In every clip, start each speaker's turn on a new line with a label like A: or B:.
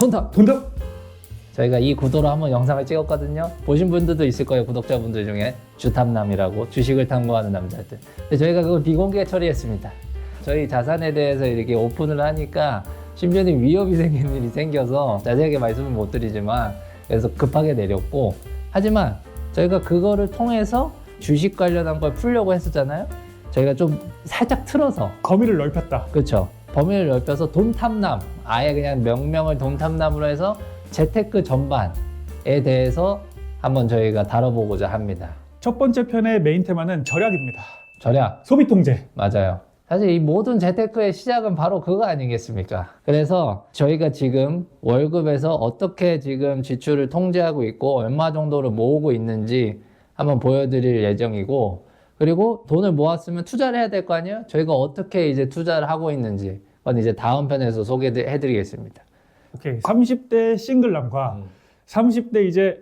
A: 돈탑!
B: 돈답?
A: 저희가 이 구도로 한번 영상을 찍었거든요. 보신 분들도 있을 거예요. 구독자분들 중에 주탐남이라고, 주식을 탐구하는 남자들. 근데 저희가 그걸 비공개 처리했습니다. 저희 자산에 대해서 이렇게 오픈을 하니까 심지어는 위협이 생기는 일이 생겨서 자세하게 말씀을 못 드리지만, 그래서 급하게 내렸고, 하지만 저희가 그거를 통해서 주식 관련한 걸 풀려고 했었잖아요. 저희가 좀 살짝 틀어서,
B: 범위를 넓혔다.
A: 그렇죠, 범위를 넓혀서 돈탐남, 아예 그냥 명명을 돈탐남으로 해서 재테크 전반에 대해서 한번 저희가 다뤄보고자 합니다.
B: 첫 번째 편의 메인 테마는 절약입니다.
A: 절약,
B: 소비 통제.
A: 맞아요. 사실 이 모든 재테크의 시작은 바로 그거 아니겠습니까? 그래서 저희가 지금 월급에서 어떻게 지금 지출을 통제하고 있고 얼마 정도를 모으고 있는지 한번 보여드릴 예정이고, 그리고 돈을 모았으면 투자를 해야 될 거 아니에요? 저희가 어떻게 이제 투자를 하고 있는지 그건 이제 다음 편에서 소개해드리겠습니다.
B: 오케이. 30대 싱글남과 30대 이제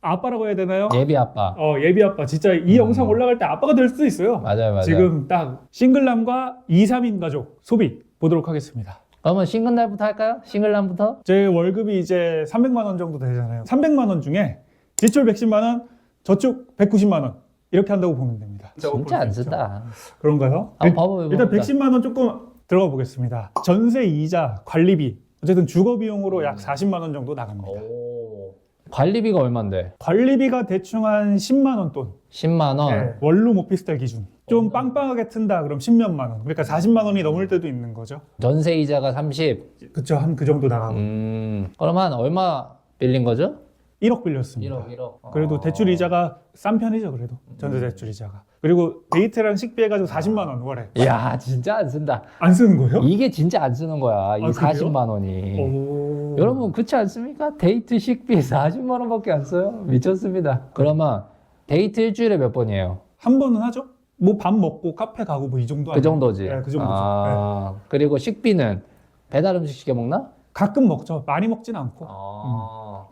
B: 아빠라고 해야 되나요?
A: 예비 아빠.
B: 예비 아빠. 진짜 이 영상 올라갈 때 아빠가 될 수도 있어요.
A: 맞아요.
B: 지금 딱 싱글남과 2, 3인 가족 소비 보도록 하겠습니다.
A: 그러면 싱글날부터 할까요? 싱글남부터?
B: 제 월급이 이제 300만 원 정도 되잖아요. 300만 원 중에 지출 110만 원, 저축 190만 원 이렇게 한다고 보면 됩니다.
A: 진짜 안 쓴다.
B: 그런가요?
A: 한번 봐봐요.
B: 일단 110만 원 조금 들어가 보겠습니다. 전세, 이자, 관리비 어쨌든 주거 비용으로 약 40만 원 정도 나갑니다.
A: 오. 관리비가 얼만데?
B: 관리비가 대충 한 10만 원 돈.
A: 10만 원.
B: 네, 원룸 오피스텔 기준. 좀 빵빵하게 튼다 그럼 10몇만 원. 그러니까 40만 원이 넘을 때도 있는 거죠.
A: 전세 이자가 30.
B: 그쵸, 한 그 정도 나가고.
A: 그러면 얼마 빌린 거죠?
B: 1억 빌렸습니다.
A: 1억.
B: 그래도 대출 이자가 싼 편이죠, 그래도. 전세 대출 이자가. 그리고 데이트랑 식비 해가지고 40만 원 월에.
A: 이야, 진짜 안 쓴다.
B: 안 쓰는 거예요?
A: 이게 진짜 안 쓰는 거야. 이
B: 그래요?
A: 40만 원이.
B: 오.
A: 여러분 그렇지 않습니까? 데이트 식비 40만 원밖에 안 써요. 미쳤습니다. 그러면 데이트 일주일에 몇 번이에요?
B: 한 번은 하죠? 뭐 밥 먹고 카페 가고 뭐 이 정도
A: 그
B: 아니에요?
A: 정도지.
B: 네, 그 정도죠.
A: 아, 그리고 식비는 배달 음식 시켜 먹나?
B: 가끔 먹죠. 많이 먹진 않고.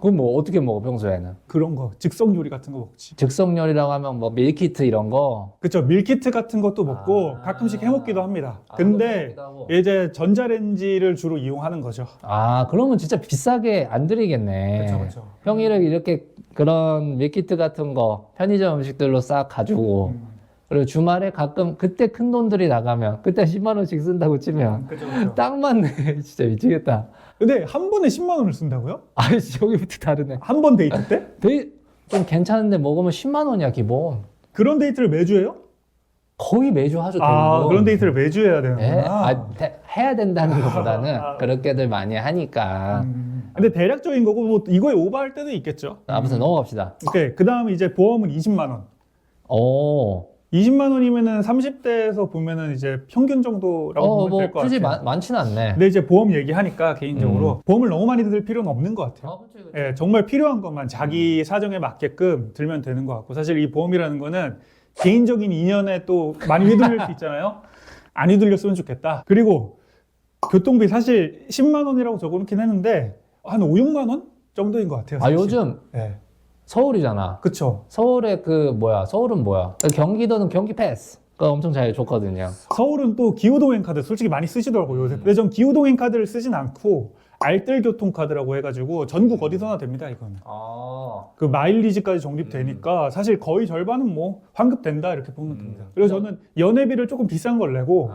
A: 그럼 뭐 어떻게 먹어 평소에는?
B: 그런 거, 즉석 요리 같은 거 먹지.
A: 즉석 요리라고 하면 뭐 밀키트 이런 거.
B: 그쵸, 밀키트 같은 것도 먹고 가끔씩 해 먹기도 합니다. 근데 이제 전자레인지를 주로 이용하는 거죠.
A: 아, 그러면 진짜 비싸게 안 드리겠네.
B: 그쵸.
A: 평일에 이렇게 그런 밀키트 같은 거 편의점 음식들로 싹 가지고, 그리고 주말에 가끔 그때 큰 돈들이 나가면 그때 10만 원씩 쓴다고 치면
B: 그쵸.
A: 딱 맞네. 진짜 미치겠다.
B: 근데 한 번에 10만 원을 쓴다고요?
A: 아이씨, 여기부터 다르네.
B: 한 번 데이트 때?
A: 좀 괜찮은데 먹으면 10만 원이야 기본.
B: 그런 데이트를 매주 해요?
A: 거의 매주 하죠.
B: 아,
A: 대부분.
B: 그런 데이트를 매주 해야
A: 네?
B: 되는구나.
A: 해야 된다는 것보다는 그렇게들 많이 하니까.
B: 근데 대략적인 거고 뭐 이거에 오버할 때도 있겠죠.
A: 아무튼 넘어갑시다.
B: 오케이. 그 다음에 이제 보험은 20만 원.
A: 오.
B: 20만 원이면은 30대에서 보면은 이제 평균 정도라고 보면 될 것
A: 굳이
B: 같아요.
A: 많지는 않네.
B: 근데 이제 보험 얘기하니까 개인적으로 보험을 너무 많이 들 필요는 없는 것 같아요.
A: 그치.
B: 예, 정말 필요한 것만 자기 사정에 맞게끔 들면 되는 것 같고, 사실 이 보험이라는 거는 개인적인 인연에 또 많이 휘둘릴 수 있잖아요. 안 휘둘렸으면 좋겠다. 그리고 교통비 사실 10만 원이라고 적어놓긴 했는데 한 5, 6만 원 정도인 것 같아요.
A: 아,
B: 사실.
A: 요즘
B: 예.
A: 서울이잖아.
B: 그쵸.
A: 서울의 서울은 뭐야? 경기도는 경기 패스가 엄청 잘 좋거든요.
B: 서울은 또 기후동행 카드 솔직히 많이 쓰시더라고요, 요새. 근데 전 기후동행 카드를 쓰진 않고 알뜰교통카드라고 해가지고 전국 어디서나 됩니다, 이거는.
A: 아.
B: 그 마일리지까지 적립되니까 사실 거의 절반은 뭐 환급된다 이렇게 보면 됩니다. 그래서 저는 연회비를 조금 비싼 걸 내고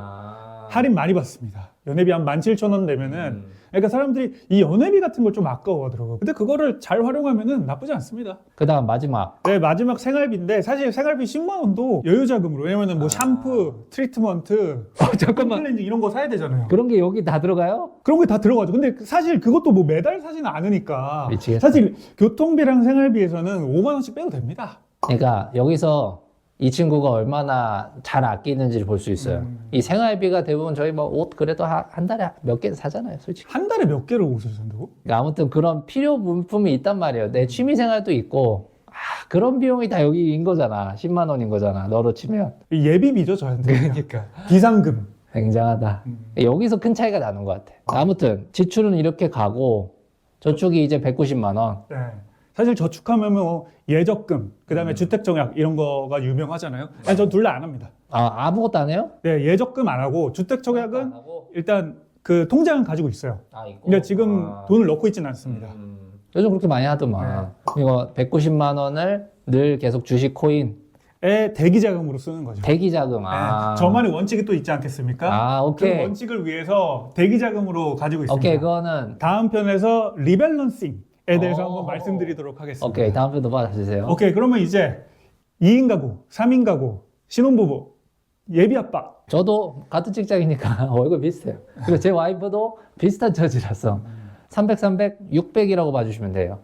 B: 할인 많이 받습니다. 연회비 한 17,000원 내면은, 그러니까 사람들이 이 연회비 같은 걸 좀 아까워하더라고요. 근데 그거를 잘 활용하면은 나쁘지 않습니다.
A: 그 다음 마지막.
B: 네, 마지막 생활비인데 사실 생활비 10만 원도 여유자금으로, 왜냐면은 뭐 샴푸, 트리트먼트,
A: 잠깐만.
B: 클렌징 이런 거 사야 되잖아요.
A: 그런 게 여기 다 들어가요?
B: 그런 게 다 들어가죠. 근데 사실 그것도 뭐 매달 사지는 않으니까.
A: 미치겠다.
B: 사실 교통비랑 생활비에서는 5만 원씩 빼도 됩니다.
A: 그러니까 여기서 이 친구가 얼마나 잘 아끼는지를 볼 수 있어요. 이 생활비가 대부분 저희 뭐 옷 그래도 한 달에 몇 개 사잖아요, 솔직히.
B: 한 달에 몇 개를 옷을 산다고?
A: 그러니까 아무튼 그런 필요 물품이 있단 말이에요. 내 취미 생활도 있고, 그런 비용이 다 여기인 거잖아. 10만 원인 거잖아, 너로 치면.
B: 예비비죠, 저한테.
A: 그러니까.
B: 비상금.
A: 굉장하다. 여기서 큰 차이가 나는 것 같아. 아무튼 지출은 이렇게 가고, 저축이 이제 190만 원.
B: 네. 사실 저축하면 뭐 예적금, 그 다음에 주택정약 이런 거가 유명하잖아요. 전 둘 다 안 합니다.
A: 아, 아무것도 안 해요?
B: 네, 예적금 안 하고 주택정약은 일단 그 통장은 가지고 있어요.
A: 있고.
B: 근데 지금 돈을 넣고 있지는 않습니다.
A: 요즘 그렇게 많이 하더만. 이거 190만 원을 늘 계속 주식 코인
B: 에 대기 자금으로 쓰는 거죠.
A: 대기 자금.
B: 네, 저만의 원칙이 또 있지 않겠습니까?
A: 오케이.
B: 그 원칙을 위해서 대기 자금으로 가지고 있습니다.
A: 오케이, 그거는
B: 다음 편에서 리밸런싱에 대해서
A: 오.
B: 한번 말씀드리도록 하겠습니다.
A: 오케이, 다음 편도 봐주세요.
B: 오케이, 그러면 이제 2인 가구, 3인 가구, 신혼부부, 예비 아빠.
A: 저도 같은 직장이니까 월급 비슷해요. 그리고 제 와이프도 비슷한 처지라서 300, 300, 600이라고 봐주시면 돼요.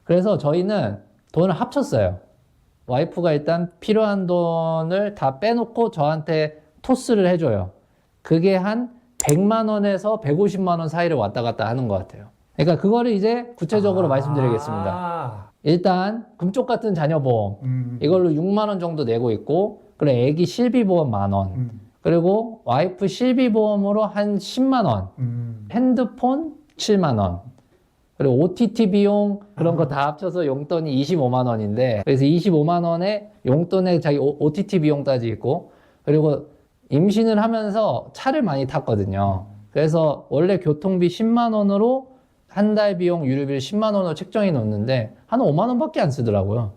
A: 그래서 저희는 돈을 합쳤어요. 와이프가 일단 필요한 돈을 다 빼놓고 저한테 토스를 해줘요. 그게 한 100만 원에서 150만 원 사이를 왔다 갔다 하는 것 같아요. 그러니까 그거를 이제 구체적으로 말씀드리겠습니다. 일단 금쪽 같은 자녀보험 이걸로 6만 원 정도 내고 있고, 그리고 애기 실비보험 10,000원, 그리고 와이프 실비보험으로 한 10만 원, 핸드폰 7만 원, 그리고 OTT 비용 그런 거 다 합쳐서 용돈이 25만 원인데, 그래서 25만 원에 용돈에 자기 OTT 비용까지 있고, 그리고 임신을 하면서 차를 많이 탔거든요. 그래서 원래 교통비 10만 원으로 한 달 비용 유류비를 10만 원으로 책정해 놓는데 한 5만 원밖에 안 쓰더라고요.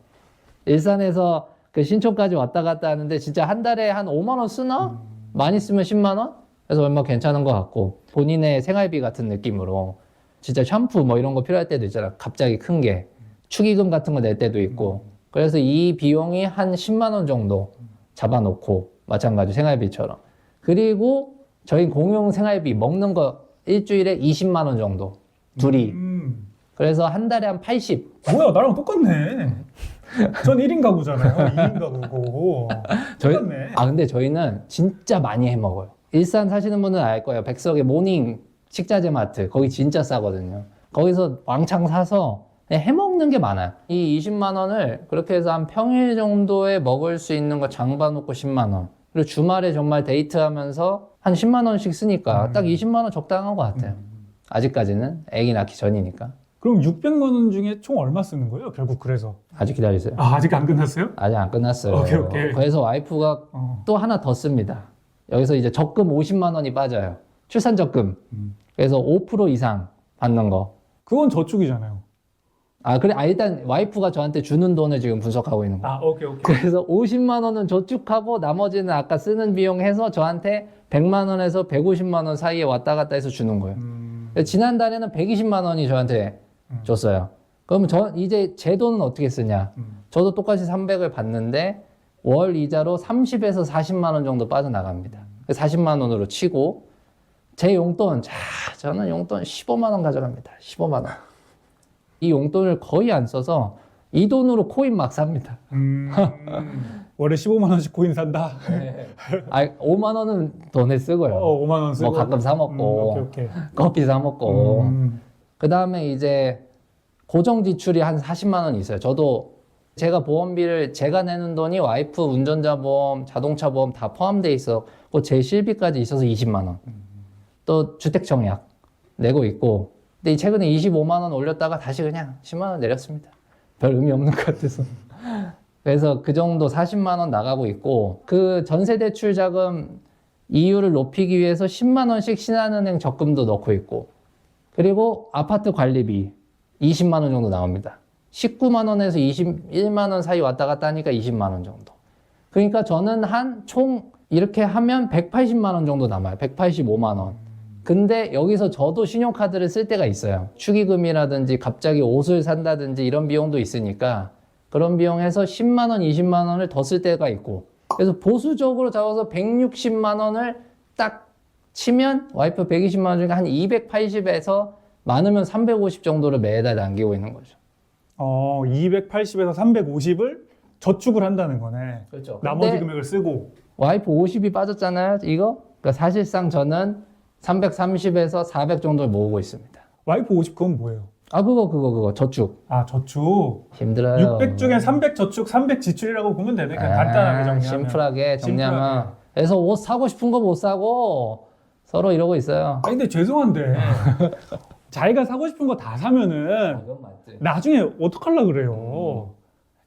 A: 일산에서 그 신촌까지 왔다 갔다 하는데 진짜 한 달에 한 5만 원 쓰나? 많이 쓰면 10만 원? 그래서 얼마 괜찮은 것 같고, 본인의 생활비 같은 느낌으로 진짜 샴푸 뭐 이런 거 필요할 때도 있잖아. 갑자기 큰 게 축의금 같은 거 낼 때도 있고. 그래서 이 비용이 한 10만 원 정도 잡아놓고, 마찬가지 생활비처럼. 그리고 저희 공용 생활비 먹는 거 일주일에 20만 원 정도 둘이. 그래서 한 달에 한 80.
B: 뭐야, 나랑 똑같네. 전 1인 가구잖아요. 2인 가구고. 똑같네.
A: 근데 저희는 진짜 많이 해 먹어요. 일산 사시는 분은 알 거예요. 백석의 모닝 식자재 마트, 거기 진짜 싸거든요. 거기서 왕창 사서 해 먹는 게 많아요. 이 20만 원을 그렇게 해서 한 평일 정도에 먹을 수 있는 거 장봐놓고 10만 원. 그리고 주말에 정말 데이트하면서 한 10만 원씩 쓰니까 딱 20만 원 적당한 것 같아요. 아직까지는 애기 낳기 전이니까.
B: 그럼 600만 원 중에 총 얼마 쓰는 거예요? 결국 그래서.
A: 아직 기다리세요.
B: 아직 안 끝났어요?
A: 아직 안 끝났어요.
B: 오케이.
A: 그래서 와이프가 또 하나 더 씁니다. 여기서 이제 적금 50만 원이 빠져요. 출산 적금. 그래서 5% 이상 받는 거.
B: 그건 저축이잖아요.
A: 그래. 일단 와이프가 저한테 주는 돈을 지금 분석하고 있는 거예요.
B: 오케이.
A: 그래서 50만 원은 저축하고 나머지는 아까 쓰는 비용 해서 저한테 100만 원에서 150만 원 사이에 왔다 갔다 해서 주는 거예요. 지난달에는 120만 원이 저한테 줬어요. 그러면 이제 제 돈은 어떻게 쓰냐? 저도 똑같이 300을 받는데 월 이자로 30에서 40만 원 정도 빠져나갑니다. 40만 원으로 치고, 제 용돈, 저는 용돈 15만 원 가져갑니다. 15만 원. 이 용돈을 거의 안 써서 이 돈으로 코인 막 삽니다.
B: 월에 15만 원씩 코인 산다.
A: 5만 원은 돈에 쓰고요.
B: 5만 원 쓰고.
A: 뭐 가끔 사 먹고,
B: 오케이.
A: 커피 사 먹고. 그 다음에 이제 고정 지출이 한 40만 원 있어요. 저도 제가 보험비를 제가 내는 돈이 와이프 운전자 보험, 자동차 보험 다 포함돼 있어. 제 실비까지 있어서 20만 원. 또 주택 청약 내고 있고. 근데 최근에 25만 원 올렸다가 다시 그냥 10만 원 내렸습니다. 별 의미 없는 것 같아서. 그래서 그 정도 40만 원 나가고 있고, 그 전세대출 자금 이율을 높이기 위해서 10만 원씩 신한은행 적금도 넣고 있고, 그리고 아파트 관리비 20만 원 정도 나옵니다. 19만 원에서 21만 원 사이 왔다 갔다 하니까 20만 원 정도. 그러니까 저는 총 이렇게 하면 180만 원 정도 남아요. 185만 원. 근데 여기서 저도 신용카드를 쓸 때가 있어요. 축의금이라든지 갑자기 옷을 산다든지 이런 비용도 있으니까 그런 비용에서 10만 원, 20만 원을 더 쓸 때가 있고, 그래서 보수적으로 잡아서 160만 원을 딱 치면 와이프 120만 원 중에 한 280에서 많으면 350 정도를 매달 남기고 있는 거죠.
B: 280에서 350을 저축을 한다는 거네.
A: 그렇죠.
B: 나머지 금액을 쓰고.
A: 와이프 50이 빠졌잖아요, 이거? 그러니까 사실상 저는 330에서 400 정도를 모으고 있습니다.
B: 와이프 50 그건 뭐예요?
A: 그거 저축.
B: 저축.
A: 힘들어요.
B: 600 중에 300 저축, 300 지출이라고 보면 되네. 그냥 간단하게 정리하면.
A: 심플하게 정리하면. 그래서 옷 사고 싶은 거 못 사고 서로 이러고 있어요.
B: 근데 죄송한데 자기가 사고 싶은 거 다 사면은
A: 이건 맞지.
B: 나중에 어떡하려고 그래요.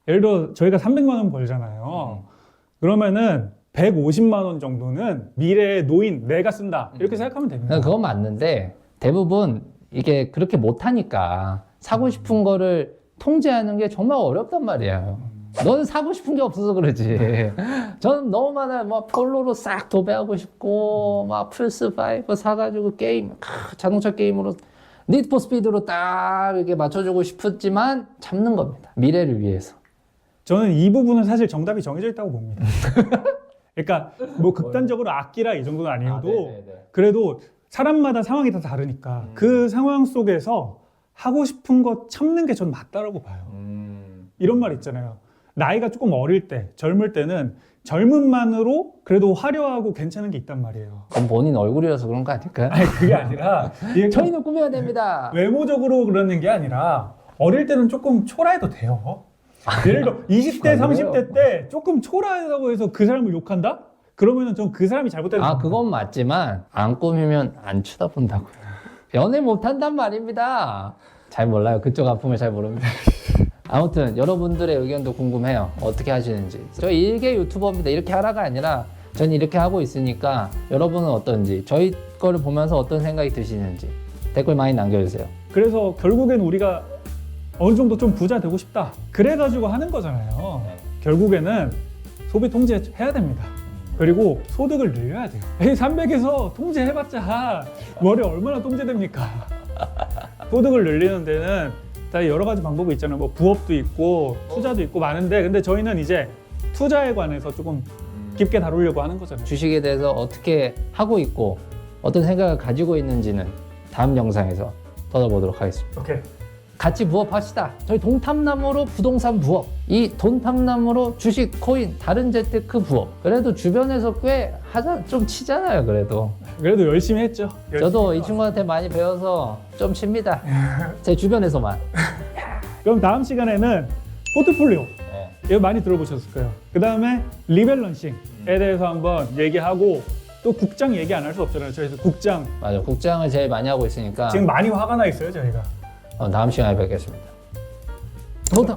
B: 예를 들어 저희가 300만 원 벌잖아요. 그러면은 150만 원 정도는 미래의 노인 내가 쓴다 이렇게 생각하면 됩니다.
A: 그건 맞는데 대부분 이게 그렇게 못하니까 사고 싶은 거를 통제하는 게 정말 어렵단 말이에요. 너는 사고 싶은 게 없어서 그러지. 저는 너무 많아요. 뭐 폴로로 싹 도배하고 싶고, 막 플스5 사가지고 게임, 자동차 게임으로 니드 포 스피드로 딱 이렇게 맞춰주고 싶었지만 참는 겁니다. 미래를 위해서.
B: 저는 이 부분은 사실 정답이 정해져 있다고 봅니다. 그러니까 뭐 극단적으로 아끼라 이 정도는 아니어도 그래도 사람마다 상황이 다 다르니까 그 상황 속에서 하고 싶은 거 참는 게 전 맞다라고 봐요. 이런 말 있잖아요. 나이가 조금 어릴 때, 젊을 때는 젊음만으로 그래도 화려하고 괜찮은 게 있단 말이에요.
A: 그건 본인 얼굴이라서 그런 거 아닐까요?
B: 아니 그게 아니라 이게
A: 저희는 꾸며야 됩니다.
B: 외모적으로 그러는 게 아니라 어릴 때는 조금 초라해도 돼요. 예를 들어 20대, 30대 때 조금 초라하다고 해서 그 사람을 욕한다? 그러면은 전 그 사람이 잘못된
A: 아, 그건 맞지만 안 꾸미면 안 쳐다본다고요. 연애 못한단 말입니다. 잘 몰라요. 그쪽 아픔을 잘 모릅니다. 아무튼 여러분들의 의견도 궁금해요. 어떻게 하시는지. 저 일개 유튜버입니다. 이렇게 하라가 아니라 전 이렇게 하고 있으니까 여러분은 어떤지, 저희 거를 보면서 어떤 생각이 드시는지 댓글 많이 남겨주세요.
B: 그래서 결국엔 우리가 어느 정도 좀 부자 되고 싶다. 그래가지고 하는 거잖아요. 결국에는 소비 통제해야 됩니다. 그리고 소득을 늘려야 돼요. 300에서 통제해봤자 월에 얼마나 통제됩니까? 소득을 늘리는 데는 다 여러 가지 방법이 있잖아요. 뭐 부업도 있고 투자도 있고 많은데 근데 저희는 이제 투자에 관해서 조금 깊게 다루려고 하는 거잖아요.
A: 주식에 대해서 어떻게 하고 있고 어떤 생각을 가지고 있는지는 다음 영상에서 떠나보도록 하겠습니다.
B: 오케이.
A: 같이 부업합시다. 저희 동탐남으로 부동산 부업, 이 돈탐남으로 주식, 코인, 다른 재테크 부업. 그래도 주변에서 꽤 좀 치잖아요. 그래도
B: 열심히 했죠.
A: 저도 이 친구한테 많이 배워서 좀 칩니다. 제 주변에서만.
B: 그럼 다음 시간에는 포트폴리오
A: 네.
B: 이거 많이 들어보셨을 거예요. 그 다음에 리밸런싱에 대해서 한번 얘기하고 또 국장 얘기 안 할 수 없잖아요. 저희서 국장
A: 맞아, 국장을 제일 많이 하고 있으니까
B: 지금 많이 화가 나 있어요 저희가.
A: 다음 시간에 뵙겠습니다. 돈탐.